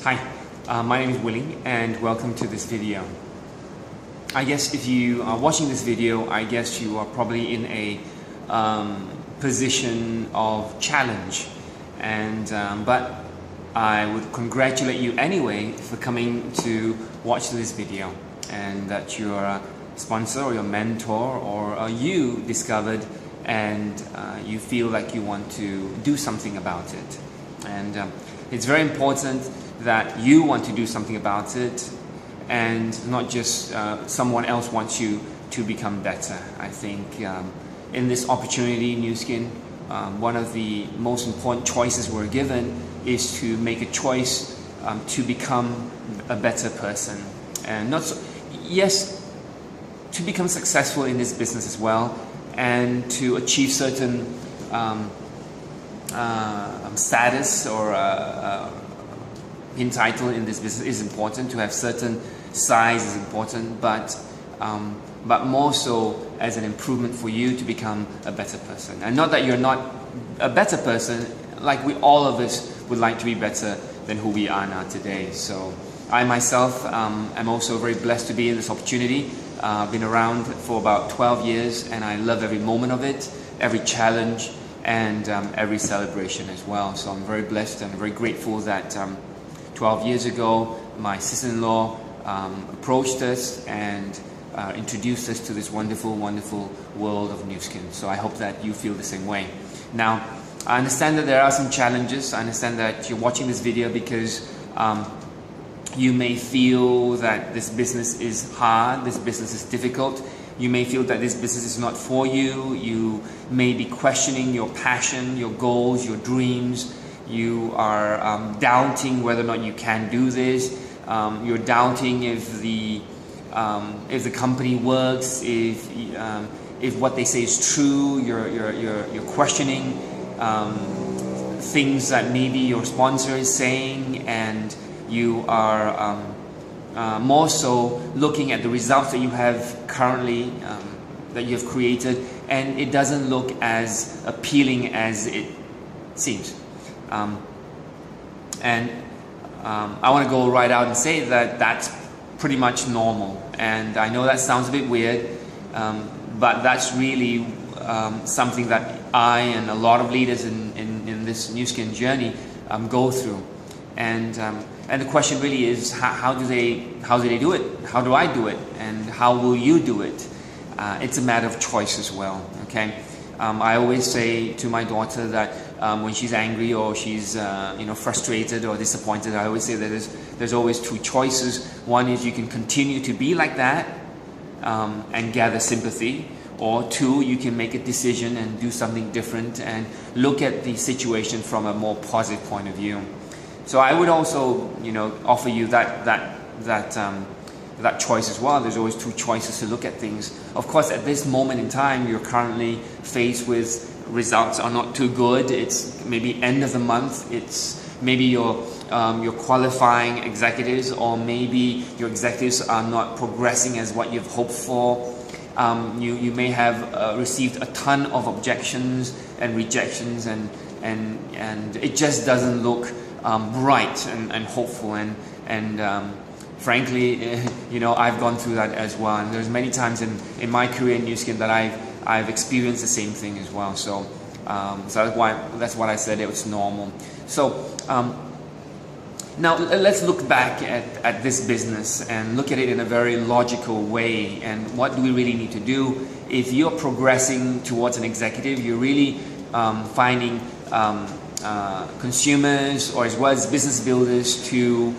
Hi, my name is Willie and welcome to this video. I guess if you are watching this video, I guess you are probably in a position of challenge, but I would congratulate you anyway for coming to watch this video, and that your sponsor or your mentor or you discovered and you feel like you want to do something about it. And it's very important that you want to do something about it, and not just someone else wants you to become better. I think in this opportunity, Nu Skin, one of the most important choices we're given is to make a choice to become a better person, and to become successful in this business as well, and to achieve certain status or title in this business is important. To have certain size is important, but more so as an improvement for you to become a better person. And not that you're not a better person, like all of us would like to be better than who we are now today. So I myself am also very blessed to be in this opportunity. I've been around for about 12 years and I love every moment of it, every challenge, and every celebration as well. So I'm very blessed and very grateful that 12 years ago my sister-in-law approached us and introduced us to this wonderful, wonderful world of Nu Skin. So I hope that you feel the same way. Now, I understand that there are some challenges. I understand that you're watching this video because you may feel that this business is hard, this business is difficult. You may feel that this business is not for you. You may be questioning your passion, your goals, your dreams. You are doubting whether or not you can do this. You're doubting if the company works, if what they say is true. You're questioning things that maybe your sponsor is saying, and you are more so looking at the results that you have currently, that you have created, and it doesn't look as appealing as it seems. I want to go right out and say that that's pretty much normal. And I know that sounds a bit weird, but that's really something that I and a lot of leaders in this Nu Skin journey go through. And the question really is, how do they do it? How do I do it? And how will you do it? It's a matter of choice as well. Okay. I always say to my daughter that when she's angry or she's frustrated or disappointed, I always say that there's always two choices. One is you can continue to be like that and gather sympathy, or two, you can make a decision and do something different and look at the situation from a more positive point of view. So I would also offer you that choice as well. There's always two choices to look at things. Of course, at this moment in time, you're currently faced with results are not too good. It's maybe end of the month. It's maybe your qualifying executives, or maybe your executives are not progressing as what you've hoped for. You may have received a ton of objections and rejections, and it just doesn't look bright and hopeful. And frankly, I've gone through that as well. And there's many times in my career in Nu Skin that I've experienced the same thing as well. So that's why I said it was normal. So now let's look back at this business and look at it in a very logical way. And what do we really need to do? If you're progressing towards an executive, you're really finding consumers, or as well as business builders, to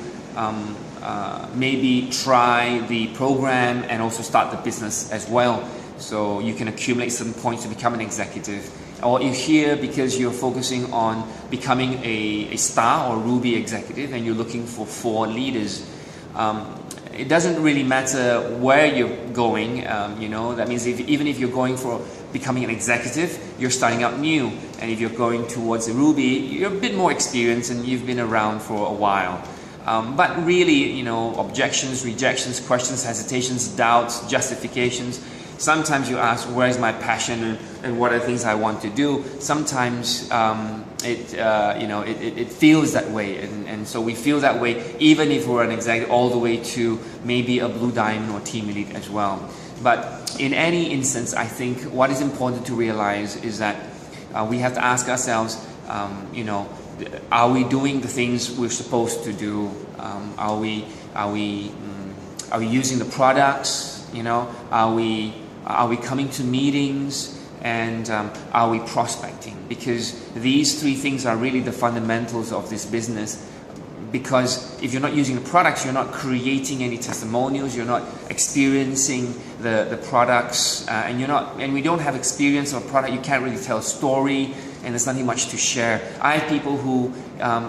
maybe try the program and also start the business as well, so you can accumulate some points to become an executive. Or you're here because you're focusing on becoming a star or Ruby executive, and you're looking for 4 leaders. It doesn't really matter where you're going. That means even if you're going for becoming an executive, you're starting out new. And if you're going towards a Ruby, you're a bit more experienced and you've been around for a while. But really, objections, rejections, questions, hesitations, doubts, justifications, Sometimes you ask, where is my passion and what are the things I want to do? Sometimes it feels that way, and so we feel that way even if we're an executive all the way to maybe a Blue Diamond or Team Elite as well. But in any instance, I think what is important to realize is that we have to ask ourselves, are we doing the things we're supposed to do? Are we using the products? Are we coming to meetings? And are we prospecting? Because these three things are really the fundamentals of this business. Because if you're not using the products, you're not creating any testimonials, you're not experiencing the products, and we don't have experience of a product, you can't really tell a story, and there's nothing much to share. I have people who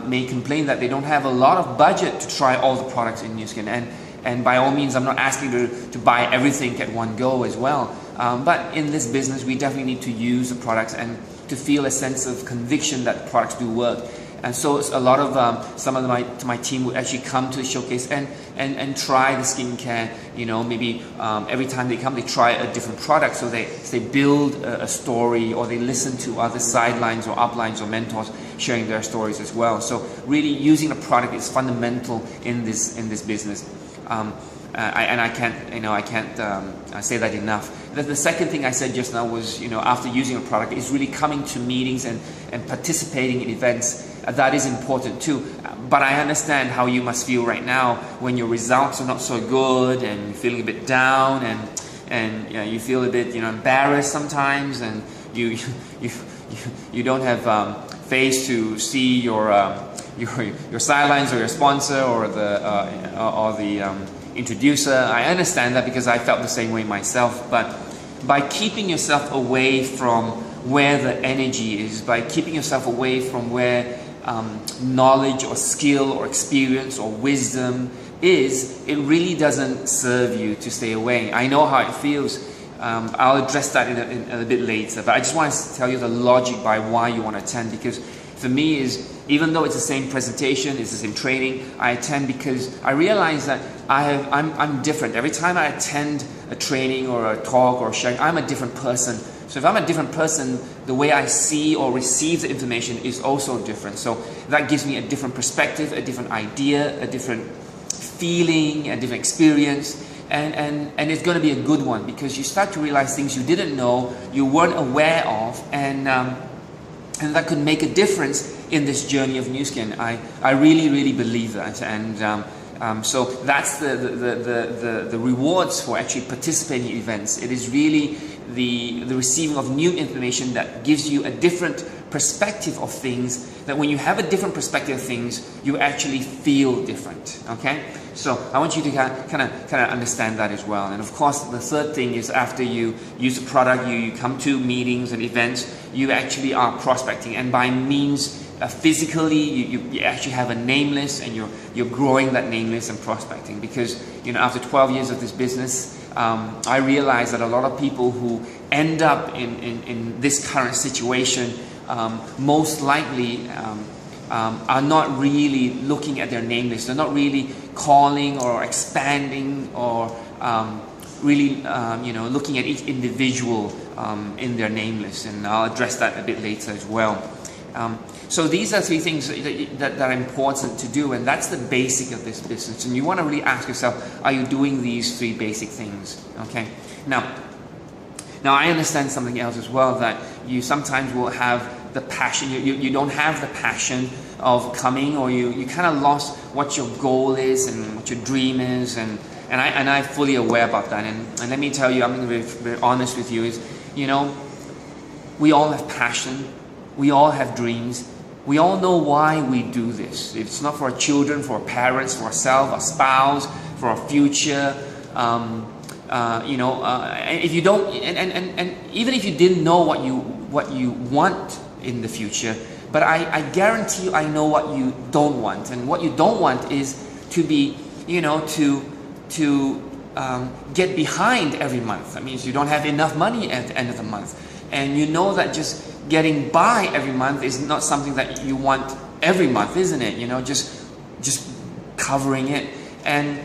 may complain that they don't have a lot of budget to try all the products in Nu Skin, and by all means, I'm not asking to buy everything at one go as well. But in this business, we definitely need to use the products and to feel a sense of conviction that products do work. And so a lot of some of my team would actually come to the showcase and try the skincare. Maybe every time they come, they try a different product. So they build a story, or they listen to other sidelines or uplines or mentors sharing their stories as well. So really using the product is fundamental in this business. I can't say that enough. The second thing I said just now was, after using a product, is really coming to meetings and participating in events. That is important too. But I understand how you must feel right now when your results are not so good and you're feeling a bit down and you feel a bit embarrassed sometimes, and you don't have face to see your sidelines or your sponsor or the introducer. I understand that because I felt the same way myself. But by keeping yourself away from where the energy is, by keeping yourself away from where knowledge or skill or experience or wisdom is, it really doesn't serve you to stay away. I know how it feels. I'll address that in a bit later, but I just want to tell you the logic by why you want to attend, because for me even though it's the same presentation, it's the same training, I attend because I realize that I'm different. Every time I attend a training or a talk or sharing, I'm a different person. So if I'm a different person, the way I see or receive the information is also different. So that gives me a different perspective, a different idea, a different feeling, a different experience. And it's going to be a good one, because you start to realize things you didn't know, you weren't aware of, and that could make a difference in this journey of Nu Skin. I really believe that, and so that's the rewards for actually participating in events. It is really the receiving of new information that gives you a different perspective of things, that when you have a different perspective of things, you actually feel different. Okay? So I want you to kind of understand that as well. And of course, the third thing is, after you use the product, you come to meetings and events, you actually are prospecting, and by means physically you actually have a name list, and you're growing that name list and prospecting. Because after 12 years of this business, I realize that a lot of people who end up in this current situation most likely are not really looking at their name list. They're not really calling or expanding or really looking at each individual in their name list, and I'll address that a bit later as well. So these are three things that are important to do, and that's the basic of this business. And you want to really ask yourself, are you doing these three basic things? Okay. Now I understand something else as well, that you sometimes will have the passion, you don't have the passion of coming, or you kind of lost what your goal is and what your dream is, and I'm fully aware about that. And let me tell you, I'm going to be very honest with you, is we all have passion, we all have dreams, we all know why we do this. It's not for our children, for our parents, for ourselves, our spouse, for our future. If you don't, and even if you didn't know what you want in the future, but I guarantee you, I know what you don't want. And what you don't want is to be, to get behind every month. That means you don't have enough money at the end of the month, and you know that just getting by every month is not something that you want every month, isn't it? Just covering it. And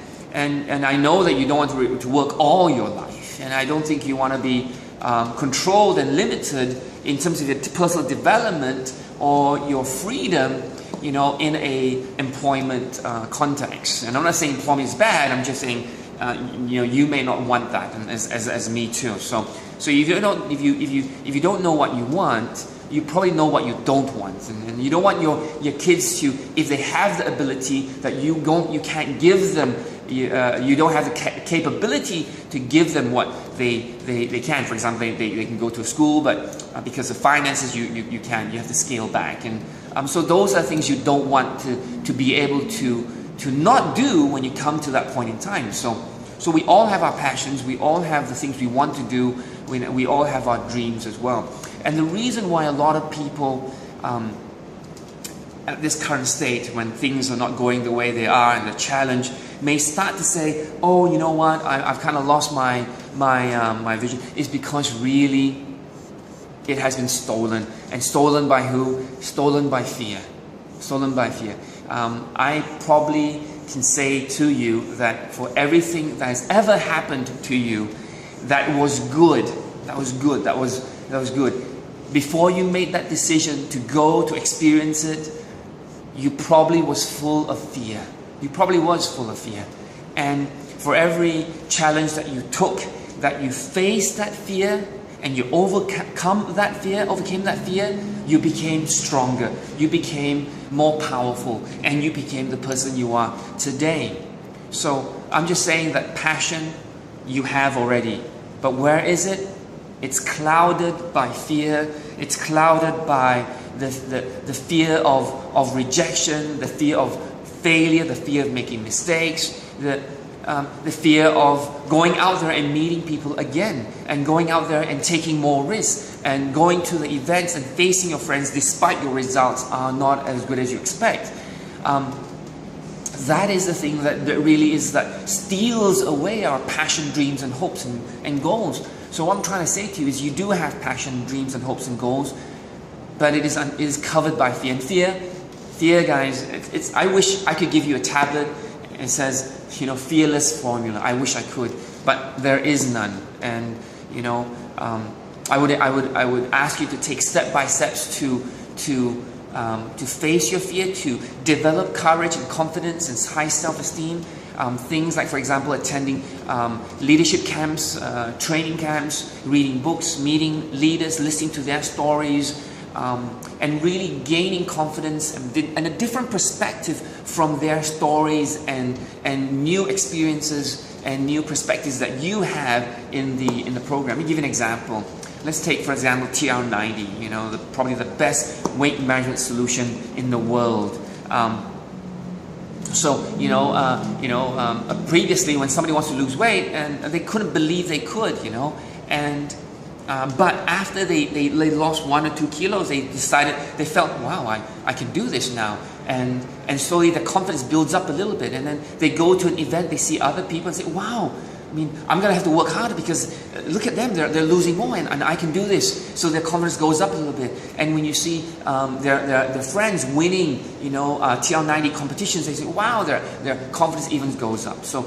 I know that you don't want to work all your life. life. And I don't think you want to be controlled and limited in terms of your personal development or your freedom, you know, in a employment context. And I'm not saying employment is bad. I'm just saying, you know, you may not want that, and as me too. So if you don't know what you want, you probably know what you don't want, and you don't want your kids to, if they have the ability that you can't give them, you don't have the capability to give them what they can. For example, they can go to a school, but because of finances, you have to scale back, and so those are things you don't want to be able to not do when you come to that point in time. So we all have our passions, we all have the things we want to do, we all have our dreams as well. And the reason why a lot of people at this current state, when things are not going the way they are and the challenge, may start to say, oh, you know what, I've kind of lost my vision, is because really it has been stolen. And stolen by who? Stolen by fear. Stolen by fear. I probably can say to you that for everything that has ever happened to you that was good, that was good, before you made that decision to go to experience it, you probably was full of fear. You probably was full of fear. And for every challenge that you took, that you faced that fear, and you overcame that fear, you became stronger, you became more powerful, and you became the person you are today. So I'm just saying that passion you have already, but where is it? It's clouded by fear. It's clouded by the fear of rejection, the fear of failure, the fear of making mistakes, the fear of going out there and meeting people again, and going out there and taking more risks, and going to the events and facing your friends despite your results are not as good as you expect. That is the thing that really is, that steals away our passion, dreams and hopes and goals. So what I'm trying to say to you is, you do have passion, dreams and hopes and goals, but it is covered by fear. And fear, guys, I wish I could give you a tablet and it says, you know, fearless formula. I wish I could, but there is none. And you know, I would ask you to take step by steps to face your fear, to develop courage and confidence and high self-esteem. Things like, for example, attending leadership camps, training camps, reading books, meeting leaders, listening to their stories, and really gaining confidence and a different perspective from their stories and new experiences and new perspectives that you have in the program. Let me give you an example. Let's take, for example, TR90. You know, probably the best weight management solution in the world. Previously, when somebody wants to lose weight, and they couldn't believe they could, you know, and but after they lost 1 or 2 kilos, they felt, wow, I can do this now, and slowly the confidence builds up a little bit, and then they go to an event, they see other people and say, wow, I mean, I'm gonna have to work harder because look at them, they're losing more, and I can do this. So their confidence goes up a little bit. And when you see their friends winning, you know, TR90 competitions, they say, wow, their confidence even goes up. So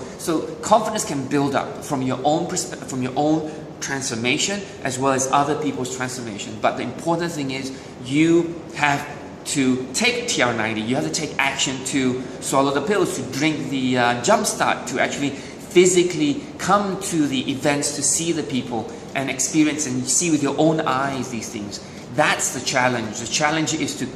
confidence can build up from your own perspective, from your own transformation, as well as other people's transformation. But the important thing is, you have to take TR90. You have to take action to swallow the pills, to drink the Jumpstart, to actually physically come to the events, to see the people and experience and see with your own eyes these things. That's the challenge. The challenge is to,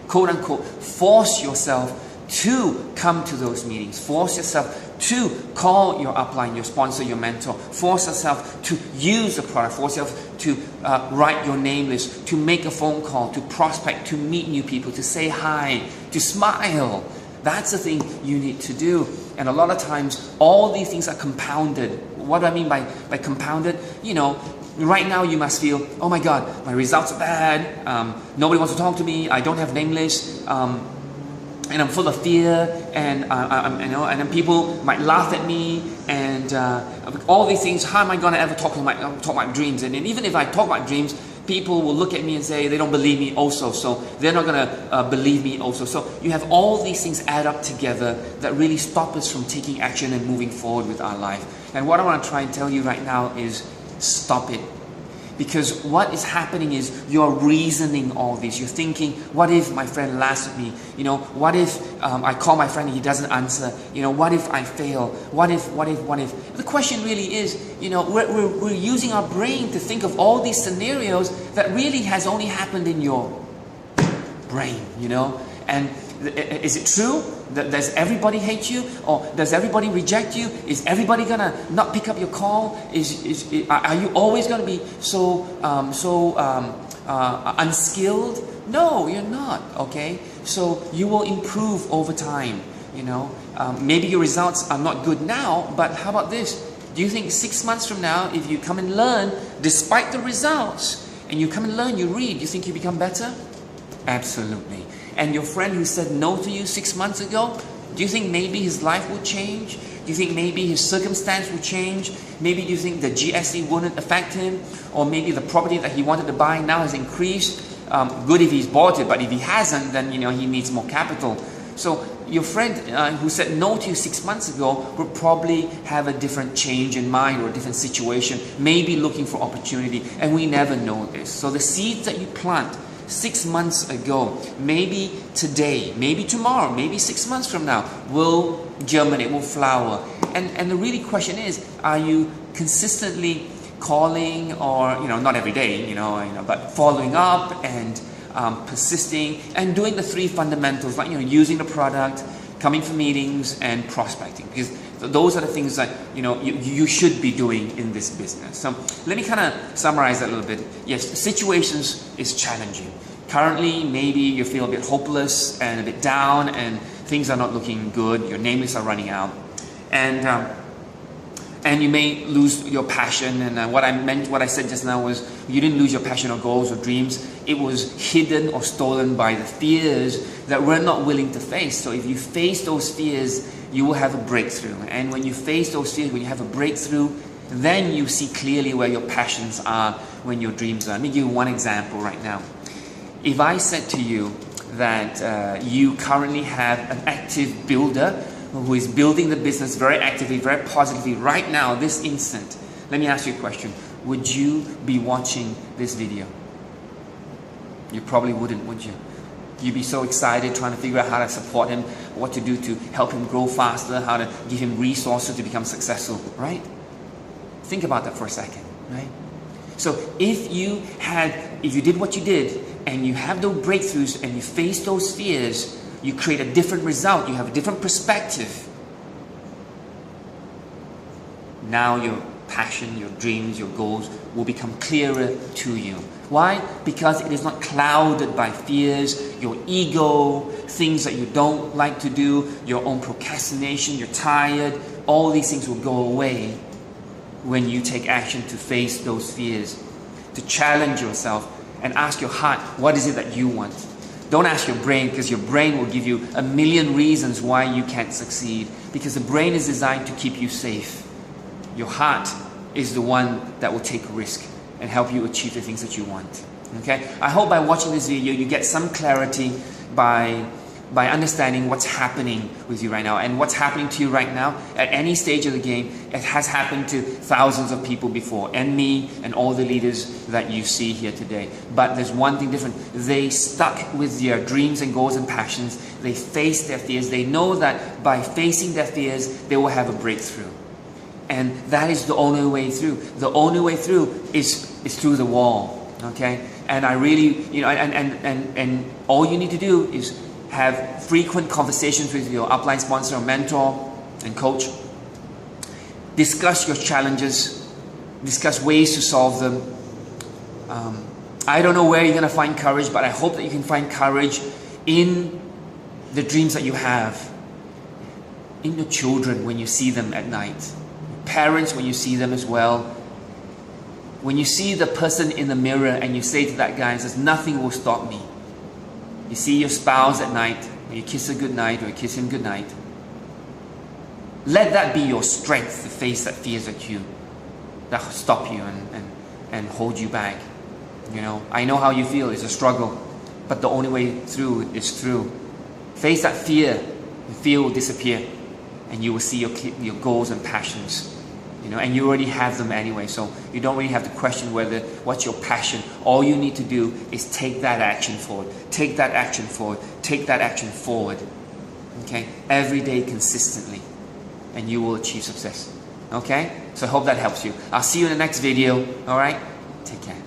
quote unquote, force yourself to come to those meetings. Force yourself to call your upline, your sponsor, your mentor. Force yourself to use the product. Force yourself to write your name list, to make a phone call, to prospect, to meet new people, to say hi, to smile. That's the thing you need to do. And a lot of times, all these things are compounded. What do I mean by compounded? You know, right now you must feel, oh my God, my results are bad. Nobody wants to talk to me. I don't have name lists. And I'm full of fear. And and then people might laugh at me. And all these things. How am I going to ever talk my dreams? And even if I talk my dreams, people will look at me and say they don't believe me also, so they're not going to believe me also. So you have all these things add up together that really stop us from taking action and moving forward with our life. And what I want to try and tell you right now is stop it. Because what is happening is you're reasoning all this. You're thinking, what if my friend laughs at me? You know, what if I call my friend and he doesn't answer? You know, what if I fail? What if? The question really is, you know, we're using our brain to think of all these scenarios that really has only happened in your brain, you know. And is it true? Does everybody hate you? Or does everybody reject you? Is everybody gonna not pick up your call? Are you always gonna be so unskilled? No, you're not. Okay, so you will improve over time. You know, maybe your results are not good now, but how about this? Do you think 6 months from now, if you come and learn, despite the results, and you come and learn, you read, you think you become better? Absolutely. And your friend who said no to you 6 months ago, do you think maybe his life will change? Do you think maybe his circumstance will change? Maybe do you think the GSE wouldn't affect him? Or maybe the property that he wanted to buy now has increased? Good if he's bought it, but if he hasn't, then you know he needs more capital. So your friend who said no to you 6 months ago will probably have a different change in mind or a different situation, maybe looking for opportunity, and we never know this. So the seeds that you plant 6 months ago, maybe today, maybe tomorrow, maybe 6 months from now, will germinate, will flower. And the really question is, are you consistently calling, or, you know, not every day, you know, but following up and persisting and doing the 3 fundamentals, like, you know, using the product, coming for meetings, and prospecting, because those are the things that, you know, you should be doing in this business. So let me kind of summarize that a little bit. Yes, situations is challenging. Currently, maybe you feel a bit hopeless and a bit down, and things are not looking good. Your name lists are running out, and you may lose your passion. And what I said just now was, you didn't lose your passion or goals or dreams. It was hidden or stolen by the fears that we're not willing to face. So if you face those fears, you will have a breakthrough. And when you face those fears, when you have a breakthrough, then you see clearly where your passions are, when your dreams are. Let me give you one example right now. If I said to you that you currently have an active builder who is building the business very actively, very positively right now, this instant, let me ask you a question. Would you be watching this video? You probably wouldn't, would you? You'd be so excited trying to figure out how to support him, what to do to help him grow faster, how to give him resources to become successful, right? Think about that for a second, right? So if you did what you did, and you have those breakthroughs, and you face those fears, you create a different result, you have a different perspective. Now your passion, your dreams, your goals will become clearer to you. Why? Because it is not clouded by fears, your ego, things that you don't like to do, your own procrastination, you're tired. All these things will go away when you take action to face those fears, to challenge yourself and ask your heart, what is it that you want? Don't ask your brain, because your brain will give you a million reasons why you can't succeed, because the brain is designed to keep you safe. Your heart is the one that will take a risk and help you achieve the things that you want. Okay? I hope by watching this video you get some clarity by understanding what's happening with you right now. And what's happening to you right now at any stage of the game, it has happened to thousands of people before, and me and all the leaders that you see here today. But there's one thing different. They stuck with their dreams and goals and passions. They faced their fears. They know that by facing their fears, they will have a breakthrough. And that is the only way through. The only way through is through the wall. Okay? And I really, you know, and all you need to do is have frequent conversations with your upline sponsor or mentor and coach. Discuss your challenges. Discuss ways to solve them. I don't know where you're going to find courage, but I hope that you can find courage in the dreams that you have. In your children when you see them at night. Parents when you see them as well. When you see the person in the mirror and you say to that guy, says, nothing will stop me. You see your spouse at night, and you kiss her goodnight or you kiss him goodnight. Let that be your strength to face that fears that stop you and hold you back. You know, I know how you feel. It's a struggle, but the only way through is through. Face that fear. The fear will disappear, and you will see your goals and passions. You know, and you already have them anyway, so you don't really have to question what's your passion. All you need to do is take that action forward. Take that action forward. Take that action forward. Okay? Every day consistently, and you will achieve success. Okay? So I hope that helps you. I'll see you in the next video. Alright? Take care.